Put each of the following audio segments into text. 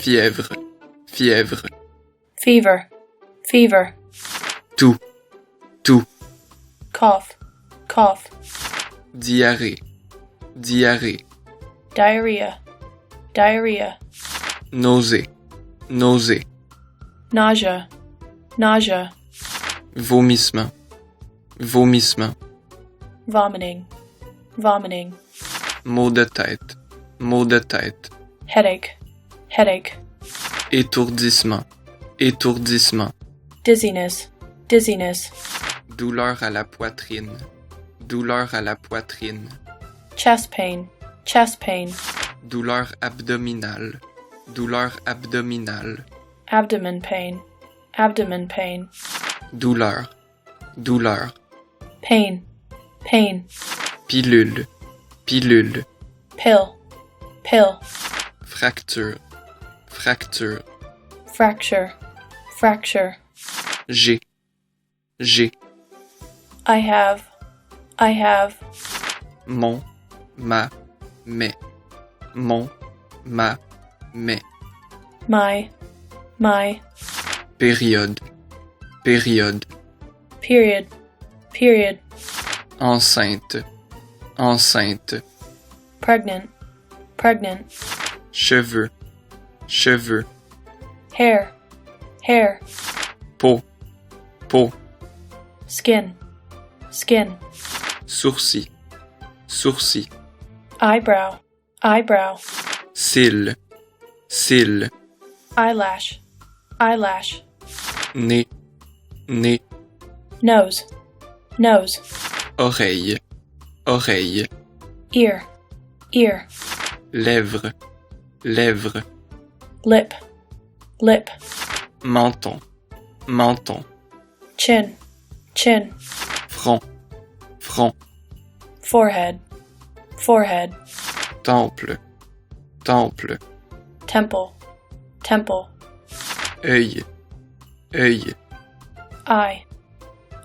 fièvre, fièvre, fever, fever, toux, toux, cough, cough, diarrhée, diarrhée, diarrhea, diarrhea, nausée, nausée, nausea, nausea, vomissement, vomissement, vomiting, vomiting, maux de tête, maux de tête, headache, headache, étourdissement, étourdissement, dizziness, dizziness, douleur à la poitrine, douleur à la poitrine, chest pain, chest pain, douleur abdominale, douleur abdominale, abdomen pain, abdomen pain, douleur, douleur, pain, pain, pilule, pilule, pill, pill, fracture, fracture, fracture, fracture, G, I have, mon, ma, mais, mon, ma, mais, my, période, période, period, period, enceinte, enceinte, pregnant, pregnant, cheveux, cheveux, hair, hair, peau, peau, skin, skin, sourcil, sourcil, eyebrow, eyebrow, cils, cils, eyelash, eyelash, nez, nez, nose, nose, oreille, oreille, ear, ear, lèvres, lèvres, lip, lip, menton, menton, chin, chin, front, front, forehead, forehead, temple, temple, temple, temple, œil, œil, eye,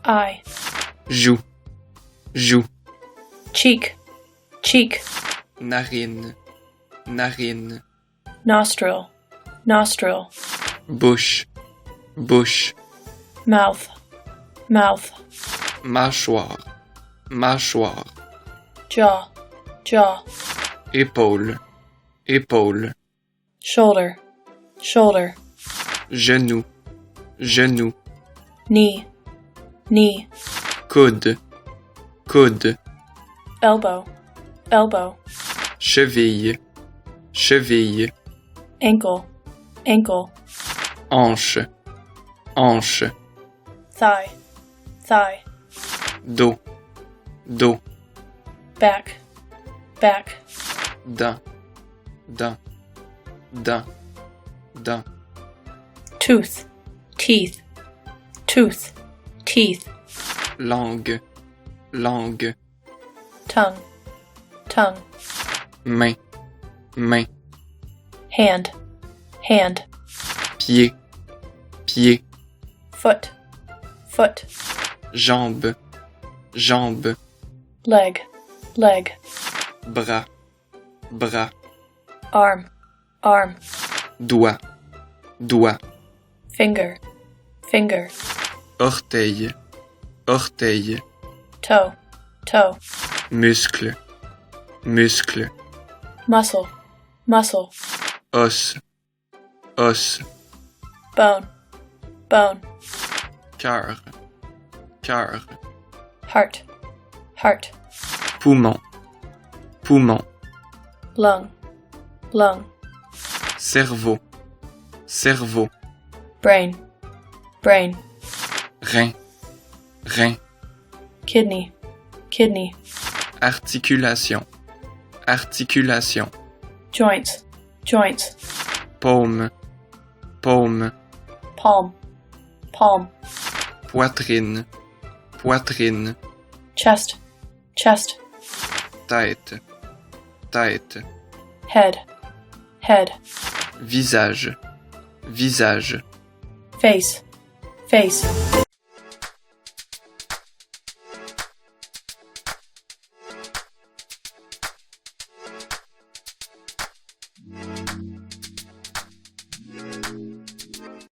eye, joue, joue, cheek, cheek, narine, narine, nostril, nostril, bouche, bouche, mouth, mouth, mâchoire, mâchoire, jaw, jaw, épaule, épaule, shoulder, shoulder, genou, genou, knee, knee, coude, coude, elbow, elbow, cheville, cheville, ankle, ankle, hanche, hanche, thigh, thigh, dos, dos, back, back, dent, dent, dent, dent, tooth, teeth, tooth, teeth, langue, langue, tongue, tongue, main, main, hand, hand, pied, pied, foot, foot, jambe, jambe, leg, leg, bras, bras, arm, arm, doigt, doigt, finger, finger, orteil, orteil, toe, toe, muscle, muscle, muscle, muscle, os, os, bone, bone, cœur, cœur, heart, heart, poumon, poumon, lung, lung, cerveau, cerveau, brain, brain, rein, rein, kidney, kidney, articulation, articulation, joints, joints, paume, paume, palm, palm, poitrine, poitrine, chest, chest, tête, tête, head, head, visage, visage, face, face.